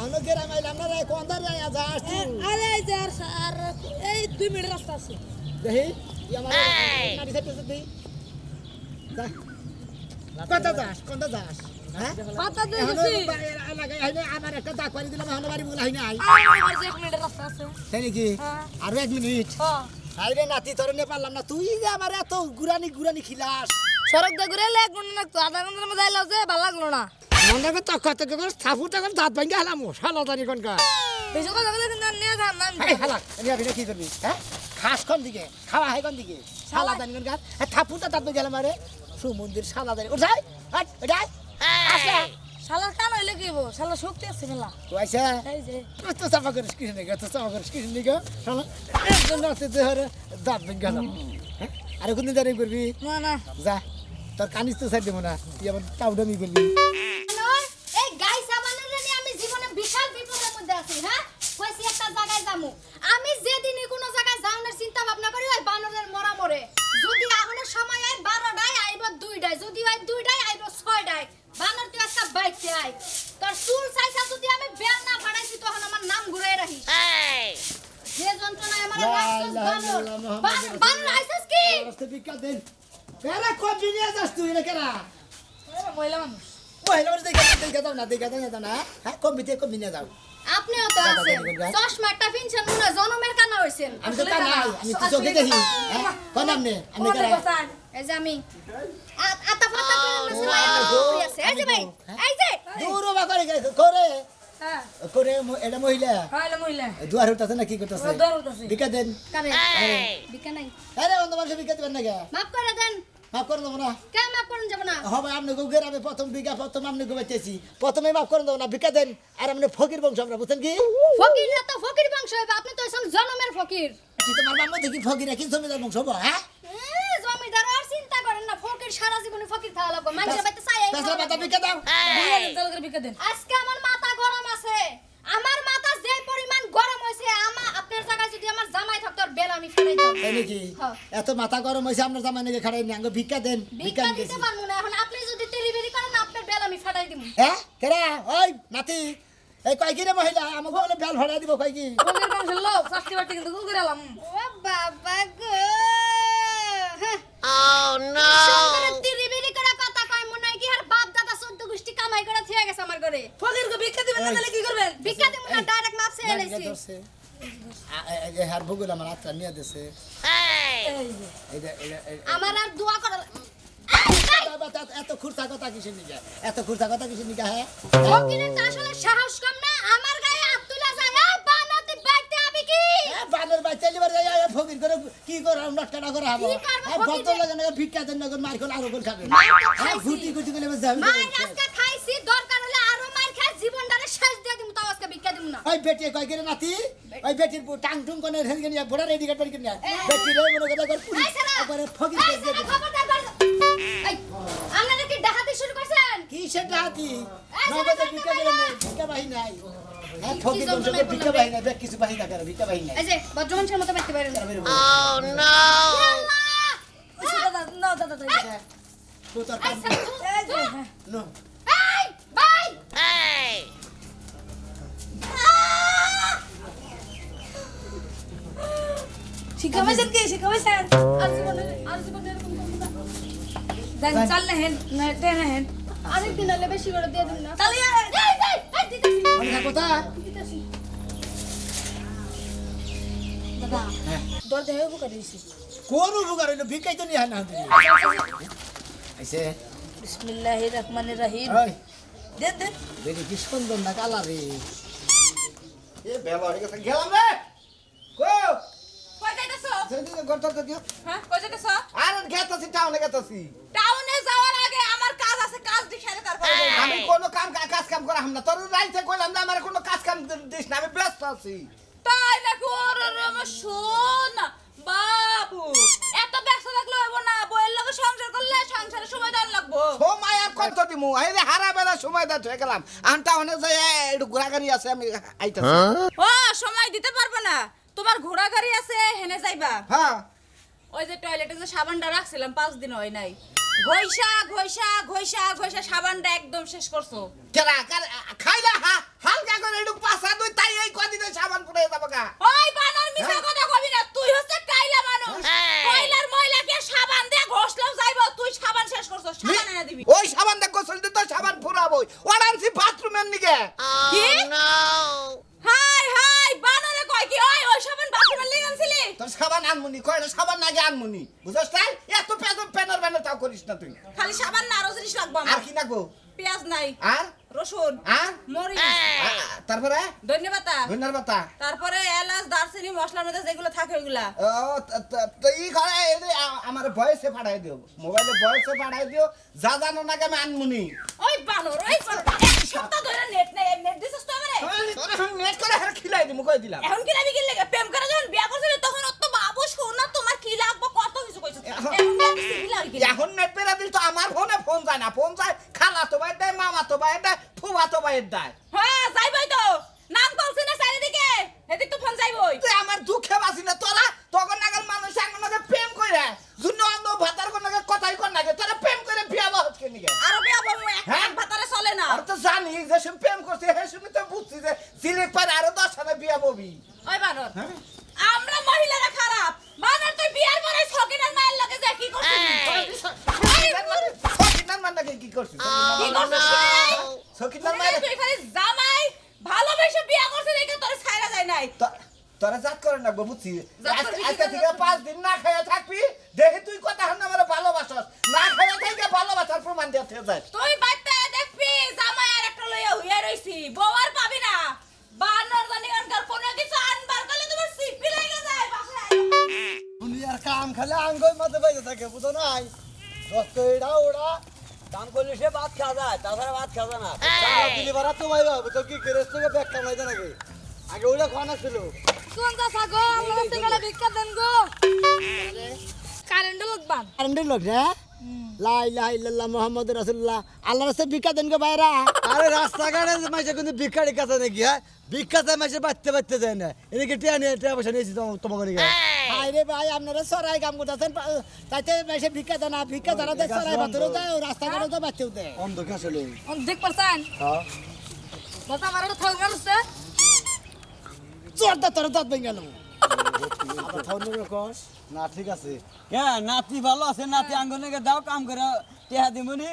হলো গেরামাইলাম না রে কোনদার যায় যা আসছি আরে এই যে আর এই 2 মিনিট রাস্তা আছে দেখি ই আমার গাড়ি সাইড করতে দেই যা কোনটা যাস হ্যাঁ পাতা দিয়েছি লাগাই আইনে আমার একটা দাগ করে দিলাম এখন বাড়ি বলা হইনা আই আর 1 মিনিট রাস্তা আছে তাই নাকি আর 1 মিনিট হ্যাঁ আইরে নাতি তোর নে পারলাম না তুই যে আমার এত গুরানি খিলাস সড়ক দিয়ে ঘুরে এলে 1 মিনিট লাগতো আধা ঘন্টার মধ্যে আইলাও যে ভালো লাগলো না মনে কর তক করে থাপু তখন দাঁত ভাঙ্গা হলাম শালা জানি কোনকার বেশি কথা বলে কিন্তু নিয়ে যাম না এই হালা এনে আপনি কি করবি হ্যাঁ খাস কোন দিকে খাওয়া হয় কোন দিকে শালা জানি কোনকার থাপুটা দাঁত ভাঙ্গা গেলাম আরে সুমন্দির শালা জানি উঠাই হাট উঠাই আসা শালার কান হইলে কি হবো শালা শক্তি আছে মেলা তো আইসা এই যে তো চাপা করে স্ক্রিন নিগা তো চাপা করে স্ক্রিন নিগা শালা একজন রাতে দেহরে দাঁত ভাঙ্গা গেলাম হ্যাঁ আর কোনদিন জানি করবি না না যা তোর কানিস তো সাইড দেবো না তুই আবার টাউডামি করলি এই গাই সাবানের নিয়ে আমি জীবনে বিশাল বিপদের মধ্যে আছি হ্যাঁ কইছি একটা জায়গায় যামু আমি যেদিনই কোনো জায়গায় যাওয়ার চিন্তা ভাবনা করি ওই বানরের মরা মরে যদি আহনের সময় হয় 12টায় আইব 2টায় যদি হয় 2টায় আইব 6টায় বানর তুই একটা বাইতে আই তোর চুল চাইছা যদি আমি বেল না ফাড়াইছি তখন আমার নাম ঘুরাই রাখিস যে যন্ত্রণায় আমার রাখছস বানর বানর আইছস কি রাস্তা বিকা দেন কেরা কোন নিয়ে যাস তুই রে কেরা মহিলা মানুষ মহিলা মানুষ দেখে দাও না হ্যাঁ কম নিয়ে যাও আপনিও তো আছেন চশমাটা পিনছেন মনে হয় জনমের কানা হইছেন আমি তো তা নাই আমি তো চোখে দেখি হ্যাঁ কোন নামনে আমি কেরা এই যে আমি আতা ফাতা করে আছে এই যে ভাই এই যে দূর বা করে হ্যাঁ করে এটা মহিলা হ্যালো মহিলা দুয়ার হইতাছে না কি করতেছে দর হইতাছে বিকা দেন কারে বিকা নাই আরে অন্য মানুষ বিকা দিবেন না কে মাফ করে দেন মাফ করে দেবো না কে মাফ করেন যাব না হবে আপনি গোগের আমি প্রথম বিঘা প্রথম আপনি গোবাইতেছি প্রথমে মাফ করে দেবো না বিকা দেন আর আপনি ফকির বংশ আমরা বুঝছেন কি ফকির না তো ফকির বংশ হইবা আপনি তো হইছেন জনমের ফকির কি তোমার মামা দেখি ফকির কি জমিদার বংশ হবো হ্যাঁ জমিদার আর চিন্তা করেন না ফকির সারা জীবনে ফকির থাকা লাগবে মানুষের বাইতে চাই তাছাড়া মাথা বিকা দাও চালকের বিকা দেন আজকে আমার মাথা গরম আছে আমার মাথা যে পরিমাণ গরম হইছে আপনার জায়গায় যদি আমার জামাই থাকতো আর বেল আমি ফেলাইতাম তাই নাকি হ্যাঁ। এত মাথা গরম হয়েছে আপনার জামাই নাকি খাড়াই নি আঙ্গ ভিক্ষা দেন ভিক্ষা নিয়ে দিতে গেছি। পারবো না এখন আপনি যদি ডেলিভারি করেন আপনার বেল আমি ফাটাই দিব হ্যাঁ কেরা ওই নাতি এই কয় কি রে মহিলা আমাকে বলে বেল ভরা দিব কয় কি ফকির বংশের লোক চাকরি বাকরি কিন্তু গুল করে এলাম ও বাবা গো oh no ডেলিভারি করা কথা কয় মনে হয় কি আর বাপ দাদা 14 গোষ্ঠী কামাই করে থিয়া গেছে আমার ঘরে ফকিরকে ভিক্ষা দিবেন না তাহলে কি করবেন ভিক্ষা দিব না ডাইরেক্ট মাপ চেয়ে লাইছি এই হার ভুগুল আমার আত্মা নিয়ে দিছে এই যে আমার আর দোয়া করা এত খুরসা কথা কিসের নিকা এত খুরসা কথা কিসের নিকা হ্যাঁ ফকিরের তো আসলে সাহস কম না আমার গায়ে হাত তুলে যায় বানাতে বাইতে আমি কি বানের বাচ্চা লিবার যায় ফকির করে কি করে নটকাটা করে হবো কি করবো আর ফকির? বদল লাগে না ভিক্ষা দেন না মার করে আরো করে খাবে মার তো হ্যাঁ খাইছি। ফুটি কুটি করে যাবে মার আজকে খাইছি দরকার হলে আরো মার খাই জীবনটারে শেষ দিয়ে দিমু তাও আজকে ভিক্ষা দিমু না ওই বেটি কয় করে নাতি ওই বেটির টাং টুং করে হেন গনিয়া বড় রেডি কাট করে কিনা বেটি রে মনে করে করে পুরি এই শালা! একবারে ফকির এই করে শালা, দিয়ে খবরদার কর এই আপনারা কি ডাকাতি শুরু করছেন কি সেটা হাতি এই নগদে শালা, ভিক্ষা করে নেই ভিক্ষা বাহি নাই হ্যাঁ ফকির বংশকে ভিক্ষা বাহি নাই কিছু বাহি না করে ভিক্ষা বাহি নাই এই যে বজ্রমঞ্চের মতো বাইতে পারেন দাদা না দাদা তো তোর এই শালা, এই যে নো এই ভাই শিক্ষা পাইছেন কি শিক্ষা পাইছেন আর জীবনে এরকম করবো না। দেন চাল না হেন না টেন হেন আরেকদিন হলে বেশি করে দিয়ে দিন না তাহলে এই দিতেছি অনেক কথা দিতেছি দাদা হ্যাঁ দর দেহে বুকা দিছি কোন উপকার হইলো ভিক্ষাই তো নিয়ে না তুমি আইছে বিসমিল্লাহির রহমানির রহিম ওই দেন দেন বেরি কি সুন্দর না কালা রে এ বেলা হয়ে গেছে গেলাম রে কো কই যাইতাছো? সেদিকে গড়তে দিও হ্যাঁ কই যাইতাছো? আর গেতাছি টাউনে গেতাছি টাউনে যাওয়ার আগে আমার কাজ আছে, কাজ সেরে তারপরে যাবো। আমি কোনো কাজ কাম করা হাম না তোর রাইতে কইলাম না আমার কোনো কাজ কাম দিস না আমি ব্যস্ত আছি তাই নাকি? ওরে রে আমার শোন বাবু, এত ব্যস্ত থাকলে হইব না, বইয়ের লগে সংসার করলে সংসারে সময় দেওয়ার লাগবো। সময় আর কত দিমু এই যে হারা বেলা সময় দিতে হয়ে গেলাম আমি টাউনে যাই একটু ঘোরাঘুরি আছে আমি আইতাছি ও সময় দিতে পারবে না, তোমার ঘোড়া গাড়ি আছে, হেনে যাইবা। হ্যাঁ ওই যে টয়লেটে যে সাবানটা রাখছিলাম 5 দিন হয় নাই, ঘইসা ঘইসা ঘইসা ঘইসা সাবানটা একদম শেষ করছো। কেরা খাইলা হালকা করে একটু কি হাই হাই বানরে কয় কি ওই সাবান বাথরুমে লেগানছিলি তোর সাবান আনমুনি কয়টা সাবান নাগে আনমুনি বুঝছস তাই এত প্যানার ব্যানার তাও করিস না তুই খালি সাবান না আরো জিনিস লাগবে আর আমার কি নাগবো পেঁয়াজ নাই আর রসুন আর মরিচ তারপরে ধন্যবাদ ধন্যার পাতা তারপরে এলাচ দারচিনি মশলার মধ্যে যেগুলো থাকে ওইগুলা ও তো ই করে আমার ভয়েসে পাঠাই দিও মোবাইলে ভয়েসে পাঠাই দিও যা জানো নাকি আমি আনমুনি ওই বানর এক সপ্তাহ ধরে নেট দিছিস তো আমারে তোর নেট করে আর খিলাই দিমু কই দিলাম এখন কি লাগি কি লাগে প্রেম করে যখন বিয়া করছিস তখন অত বাবু শোনা তোমার কি লাগবে কত কিছু কইছিস এখন কি লাগি এখন নেট পেরা দিল তো আমার ফোনে ফোন যায় না ফোন যায় খালা তো ভাই দেয় মামা তো ভাই দেয় ফুবা তো ভাই দেয় হ্যাঁ যাইবই তো নাম কলছিস না চারিদিকে এদিক তো ফোন যাইবই তুই আমার দুঃখে বাসি না তোরা তখন নাগাল মানুষ এখন নাগাল প্রেম কইরা জুন্ন অন্ধ ভাতার কোন নাগাল কথাই কোন নাগাল তোরা প্রেম করে বিয়া বহত কে নিগে আর বিয়া বলবো হ্যাঁ? এক ভাতারে চলে না আর তো জানি যে সে প্রেম করছে হে শুনে তো বুঝছি যে সিলেট পারে আরো 10 সালে বিয়া ববি ওই বানর হ্যাঁ আমরা মহিলারা খারাপ বানর তুই বিয়ার পরে সকিনার মায়ের লগে যে কি করছিস সকিনার মান নাকি কি করছিস কি করছিস শুনে সকিনার শুনে মান তুই খালি জামাই ভালোবেসে বিয়া করছিস দেখে তোর ছাইরা যায় নাই তোরা জাত করে না বুঝছি জাত করবি আজকে কি থেকে জাত 5 দিন না খেয়ে থাকবি দেখি তুই কথা হন আমার ভালোবাসস না খেয়ে থেকে ভালোবাসার প্রমাণ দিতে যায় তুই বাইতে দেখবি জামাই আর একটা লইয়া হইয়া রইছি বউয়ার পাবি না বানর জানি আনকার কোন কিছু আনবার গলে তোমার সিপি লাগা যায় বাসায় দুনিয়ার কাম খালে আঙ্গই মাঝে বাইরে থাকে বুঝো নাই দোস্ত এটা ওরা কাম করলে সে ভাত খাওয়া যায় তাছাড়া ভাত খাওয়া যায় না দিলি ভাড়া তো ভাই হবে তো কি গ্যারেজ থেকে ব্যাগ কামাই দেয় নাকি আগে ওইটা খাওয়ানো ছিল কোন চাচা গো আমার কাছ থেকে ভিক্ষা দেন গো কারেন্ট লাগবান কারেন্টের লোক রে লা ইলাহা ইল্লাল্লাহ মুহাম্মাদুর রাসূলুল্লাহ আল্লাহর রাস্তায় ভিক্ষা দেন গো ভাইরা আরে রাস্তাঘাটে মাইসে কিন্তু ভিক্ষারি কাছে নাকি হ্যাঁ ভিক্ষা চাই মাইসে বাঁচতে যায় না এদিকে টিয়া পয়সা নিয়েছি তোমাকে নিয়ে আরে ভাই আপনারা সরাই কাম করতেছেন তাইতে মেসে ভিক্ষা দেন না ভিক্ষা দেন দেয় সরাই ভাতরও দেয় রাস্তাঘাটে তো বাচ্চাও দেয় অন্ধকে আসলে দেখ পারছেন হ্যাঁ বাবা আমার একটা থাল মারছে চোর দা তোর দাঁত ভেঙে গেল আবার থাউনের কস না ঠিক আছে হ্যাঁ নাতি ভালো আছে নাতি আঙ্গনে দাও কাম করে টিয়া দিমুনি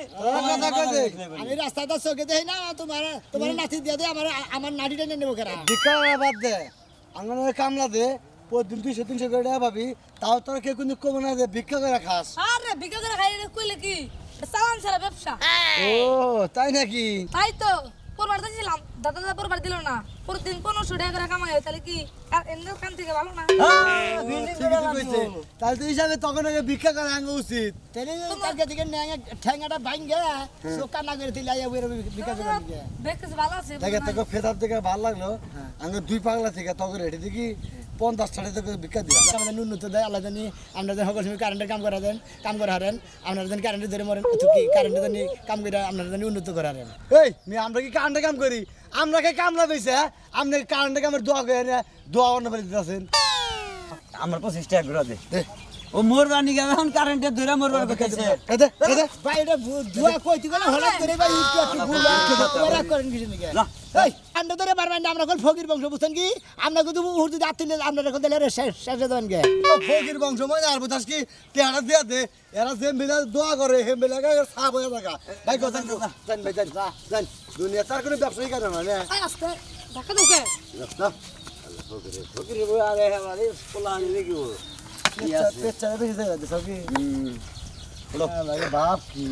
আমি রাস্তাটা চোখে দেই না তোমার নাতি দিয়ে দে আমার নাটিটা নিয়ে নেবো কেরা ভিক্ষা বাদ দে আঙ্গনের কামলা দে প্রতিদিন 200-300 করে টাকা পাবি তাও তোর কেউ কিন্তু কমে না যে ভিক্ষা করে খাস আরে ভিক্ষা করে খাই কইলে কি চালান ছাড়া ব্যবসা ও তাই নাকি তাই তো পরবার দিয়েছিলাম দাদা পরবার দিল না প্রতিদিন 1500 টাকা করে কামাই হয় তাহলে কি আর এমনি কান থেকে ভালো না তাহলে তো হিসাবে তখন আগে ভিক্ষা করে আঙ্গ উচিত তেলে কালকে দিকে ঠ্যাঙ্গাটা ভাঙ্গে চোখা না করে দিলে আইয়া বেরোবে ভিক্ষা দেবে দিকে বেশ ভালো আছে দেখে তোকে ফেদার থেকে ভালো লাগলো আঙ্গ 2 পাগলা থেকে তখন রেটে দেখি 50-60 টাকা ভিক্ষা দিলাম আমাদের ন্যূনত দেয় আল্লাহ জানি আমরা যেন সকল সময় কারেন্টের কাম করা দেন কাম করে হারেন আপনারা যেন কারেন্টের ধরে মরেন কি কারেন্টের জানি কাম করে আপনারা জানি উন্নত করে হারেন এই আমরা কি কারেন্টে কাম করি আমরা কে কামলা পেয়েছে আপনি কারেন্টে কামের দোয়া করে দোয়া অন্য বাড়ি দিতেছেন আমার 25 টাকা করে দে ও মোর রানি গেল এখন কারেন্টে ধরে মোর বাড়ি বেকাছে ভাই এটা ধোয়া কইতে গেলে হঠাৎ করে ভাই একটু ভুল ওরা করেন কিছু নাকি এই আন্ডা ধরে পারবেন না আমরা কোন ফকির বংশ বুঝছেন কি আমরা কিন্তু উহুর যদি আত্মীয় আপনারা কোন দিলে শেষ দেবেন গে ফকির বংশ মানে আর বুঝাস কি টেহারা দিয়া দে এরা যে মিলা দোয়া করে হে মিলাকে সাপ হয়ে থাকা ভাই কথা জান ভাই জান দুনিয়া তার কোনো ব্যবসায়ী কাজ না না আই আস্তে দেখা দোকে ফকির বই আরে আমারে পোলা আনি দেখি ও পেছনে বেশি যায় দে সবকি বলো লাগে বাপ কি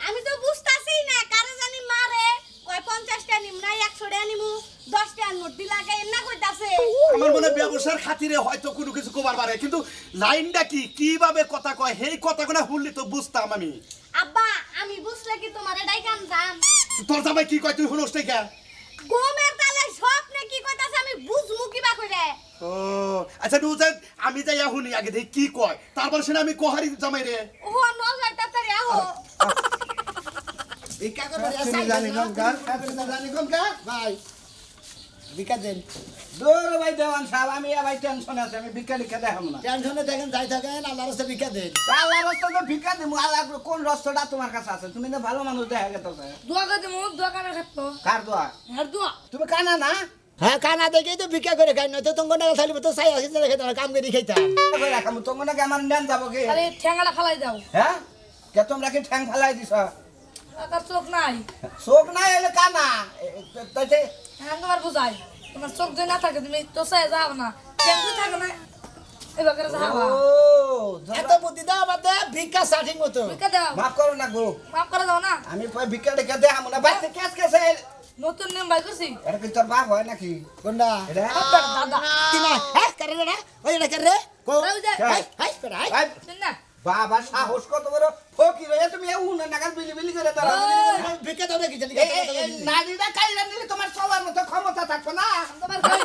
আমি তো বুঝতাছি না কারে জানি মারে কয় 50 টাকা নিম না 100 টাকা নিমু 10 টাকা নোট দিলাকে না কইতাছে আমার মনে ব্যবসার খাতিরে হয়তো কোনো কিছু কবার পারে কিন্তু লাইনটা কি কিভাবে কথা কয় সেই কথাগুলো শুনলি তো বুঝতাম আমি আব্বা আমি বুঝলে কি তোমারে ডাইকাম যাম তোর জামাই কি কয় তুই শুনোস নাই কেন গোমের তালে স্বপ্নে কি কইতাছে আমি বুঝমু কিবা কইরে ও আচ্ছা নুজান আমি যাইয়া শুনি আগে দেখি কি কয় তারপর শুনে আমি কোহারি জামাই রে ও ন যাইতা তারে আহো ভিক্ষা করে তুমি জানি কোন কার জানি কোন কার ভাই ভিক্ষা দেন দূর ভাই দেওয়ান সাহেব আমি ভাই টেনশন আছে আমি ভিক্ষা লিখে দেখাম না টেনশনে দেখেন যাই থাকেন আল্লাহর রাস্তায় ভিক্ষা দেন আল্লাহ রাস্তা তো ভিক্ষা দিমু আল্লাহ কোন রাস্তাটা তোমার কাছে আছে তুমি তো ভালো মানুষ দেখা গেছে দোয়া করে দেবো দোয়া করে রাখতো কার দোয়া আর দোয়া তুমি কানা না হ্যাঁ কানা দেখেই তো ভিক্ষা করে খাই না তো তোমার না থাকলে তো চাই আসি রেখে দাও কাম করে খাইতাম কই রাখাম তোমার নাকি আমার নেন যাব কি আরে ঠ্যাঙ্গাটা ফালাই দাও হ্যাঁ কে তোমরা কি ঠ্যাং ফালাই দিছ কাকার চোখ নাই চোখ নাই এলে কানা তাইতে হ্যাঁ তোমার বুঝাই তোমার চোখ যদি না থাকে তুমি তো চাই যাও না কেমন থাকে না এবার করে যাওয়া ও এত বুদ্ধি দাও আমাদের ভিক্ষা স্টার্টিং মতো ভিক্ষা দাও মাফ করো না গো মাফ করে দাও না আমি ভিক্ষা টেকা দে আমনা বাইতে কেস কেসে নতুন নিয়ম বাই করছি এটা কি তোর বাপ হয় নাকি কোনটা এটা দাদা তিনা হ্যাঁ করে রে ওই এটা করে কো ওই যে, হাই হাই করে হাই ভাই শুন না বাবা সাহস কত বড় ফকির হয়ে তুমি উন নাগাল বিলি বিলি করে দাঁড়া ভিক্ষা দাও নাকি জানি নারীরা কাইরা নিলে তোমার সবার মতো ক্ষমতা থাকবে না তোমার কই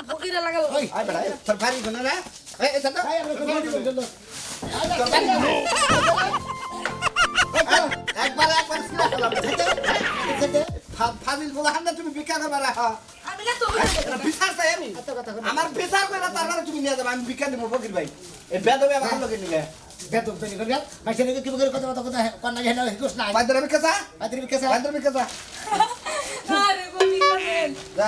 ফকিরে লাগালো ওই আই বেড়া তোর ভারী গুণ না এই এটা তো হাই আমরা কোন দিন একবার সিলা খেলাম ফাজিল বলা হান্না তুমি ভিক্ষা করবা রাখা আমি না তো বিচার চাই আমি আমার বিচার করে তারপরে তুমি নিয়ে যাবে আমি ভিক্ষা দিব ফকির ভাই এই বেদবে আমার লোকে নিয়ে বেতন তো নিকল মাইছে কি করে কথা কথা কোন না হেনা হিকুস না বাইদরে ভিক্ষা চা আদরি ভিক্ষা বাইদরে ভিক্ষা চা আরে গো বিকাশেন যা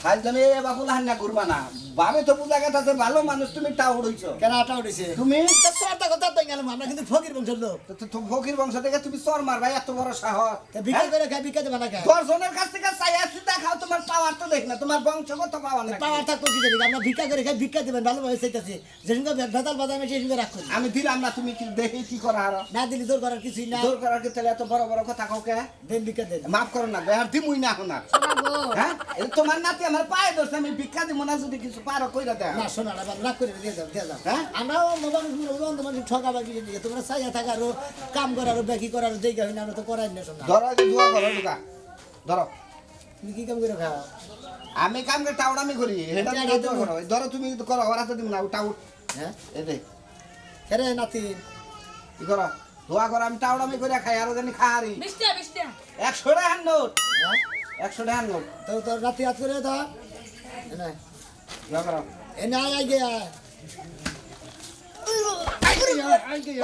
হাল তুমি বাবুল হান্না করবা না বাবে তো বুঝা গেছে ভালো মানুষ তুমি টাউ হইছো কেন আটা উঠেছে তুমি তো সরটা কথা তো গেলাম আমরা কিন্তু ফকির বংশের লোক তো ফকির বংশ থেকে তুমি চর মারবা এত বড় সাহস তা ভিক্ষা করে খাই ভিক্ষা দেবা না খাই দর্শনের কাছ থেকে চাইয়া সিধা খাও তোমার পাওয়ার তো দেখ না তোমার বংশগত পাওয়ার না পাওয়ার থাকতো কি জানি আমরা ভিক্ষা করে খাই ভিক্ষা দেবেন ভালোভাবে চাইতেছি যেদিন ভেতাল বাদামে সেই সঙ্গে রাখো আমি দিলাম না তুমি কি দেখে কি করা আর না দিলি তোর করার কিছুই না দূর করার ক্ষেত্রে এত বড় বড় কথা কাউকে দেন ভিক্ষা দেন মাফ করো না আর দিমুই না এখন আর শোনাবো হ্যাঁ এই তোমার নাতি আমার পায়ে ধরছে আমি ভিক্ষা দিব না যদি কিছু পারো কইরা দেয় না শোনা না রাগ করে দিয়ে যাও দিয়ে যাও হ্যাঁ? আমরাও মোবাইল তোমার ঠকাবার কিছু দিকে তোমরা চাইয়া থাকারও কাম করারও ব্যাকি করারও জায়গা হয় না আমরা তো করাই না শোনা ধরো এই যে দোয়া করো ঢুকা ধরো তুমি কি কাম করে খাও আমি কাম করে টাউডামি করি এটা তুমি দোয়া করো এই ধরো তুমি করো ওরা তো দিব না টাউট হ্যাঁ এই দে খেরে নাতি কি করো দোয়া করো আমি টাউডামি করে খাই আরো জানি খাহারি মিষ্টিয়া মিষ্টিয়া 100 টাকার নোট হ্যাঁ 100 টাকার নোট তো তোর নাতি হাত করে দাও না দোয়া করো এনে আয় গিয়া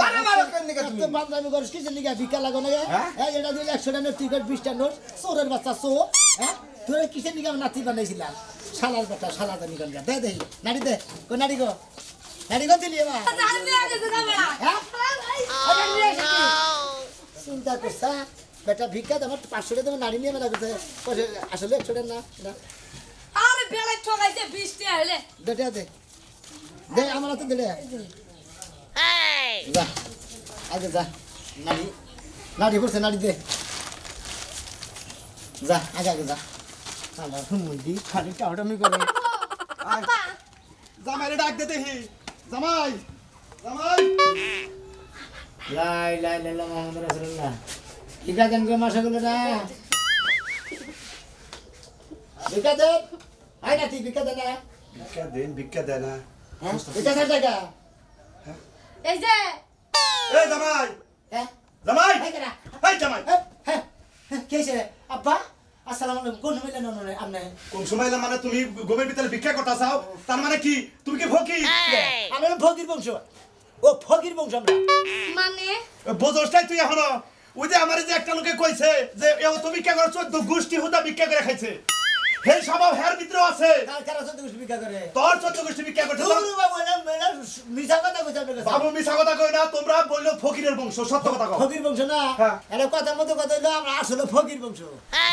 মারো, মারো, কেন দিকে তুমি? বান্ধবী করিস কিসের লিগা ভিক্ষা লাগো না হ্যাঁ? হ্যাঁ এটা দিলে 100 টাকা নোট তুই কর 20 টা নোট চোরের বাচ্চা চো হ্যাঁ তোর কিসের লিগা আমার নাতি বানাইছিলাম শালার বাচ্চা শালা জানি কোন দে দে নাড়ি দে কো নাড়ি গো দিলি এবার আমি আগে যাবে না হ্যাঁ চিন্তা করছা বেটা ভিক্ষা তোমার 500 টাকা তোমার নাড়ি নিয়ে মেলা করতে আসলে 100 টাকা না না আরে বেলা ঠকাইছে 20 টাকা হলে দে দে দে আমার হাতে দিলে যা আগে যা নাড়ি নাড়ি পড়ছে নাড়ি দে যা আগে আগে যা আল্লাহ মুদি খালি টাউটামি করে জামাইরে ডাক দে দেখি জামাই জামাই লাই লাই লাই মোহাম্মদ রাসূলুল্লাহ কিটা দেন গো মাশাআল্লাহ না বিকা দে আই না তুই বিকা দে না ভিক্ষা দেন না হ্যাঁ বিকা দে টাকা এই যে এই জামাই হ্যাঁ জামাই এই কেনা এই জামাই হ্যাঁ কেছে আব্বা আসসালামু আলাইকুম কোন মিলে নন আপনি কোন সময় মানে তুমি গোবের ভিতরে ভিক্ষা করতে চাও তার মানে কি তুমি কি ফকির আমরা ফকির বংশ ও ফকির বংশ আমরা মানে বোঝসটাই তুই এখনো ওই যে আমার যে একটা লোকে কইছে যে এও তো ভিক্ষা করে 14 গোষ্ঠী হুদা ভিক্ষা করে খাইছে সেই স্বভাব হের ভিতরে আছে কার কার সাথে কিছু বিকা করে তোর 14 গোষ্ঠী ভিক্ষা করছে দূর বাবু না মেলা মিছা কথা কইছ আপনার কাছে বাবু মিছা কথা কই না তোমরা বললো ফকিরের বংশ সত্য কথা কও ফকির বংশ না হ্যাঁ। এটা কথা মতো কথা হইলো আমরা আসলে ফকির বংশ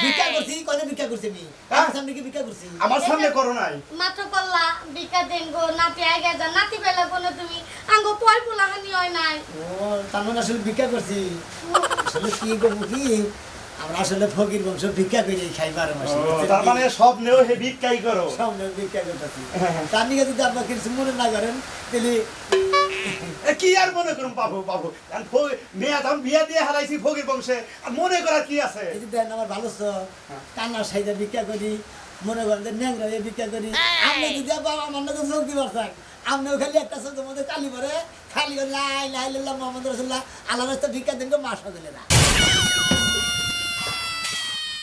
ভিক্ষা করছি কোনে ভিক্ষা করছি আমি হ্যাঁ। আমার সামনে কি ভিক্ষা করছি আমার সামনে করো নাই মাত্র করলা বিকা দেন গো নাতি আগে যা নাতি বেলা কোন তুমি আঙ্গো পয় পোলা হানি হয় নাই ও তার মানে আসলে ভিক্ষা করছি আসলে কি করবো কি আমরা আসলে ফকির বংশ ভিক্ষা করে খাই 12 মাসে তার মানে সব নেও হে ভিক্ষাই করো সামনে ভিক্ষা করতেছি তার নিয়ে যদি আপনার কিছু মনে না করেন তাহলে এ কি আর মনে করুম বাবু বাবু মেয়া দাম বিয়া দিয়ে হারাইছি ফকির বংশে আর মনে করার কি আছে এই যে দেন আমার ভালো তো কান্নার সাইডে ভিক্ষা করি মনে করেন যে ন্যাংরা হয়ে ভিক্ষা করি আপনি যদি বাবা আমার নাকি যোগ দিবার থাক আপনিও খালি একটা শব্দ মধ্যে কালি পরে খালি লাই লাই লাল্লাহ মোহাম্মদ রাসূলুল্লাহ আল্লাহ রাস্তা ভিক্ষা দেন গো মাস দিলে না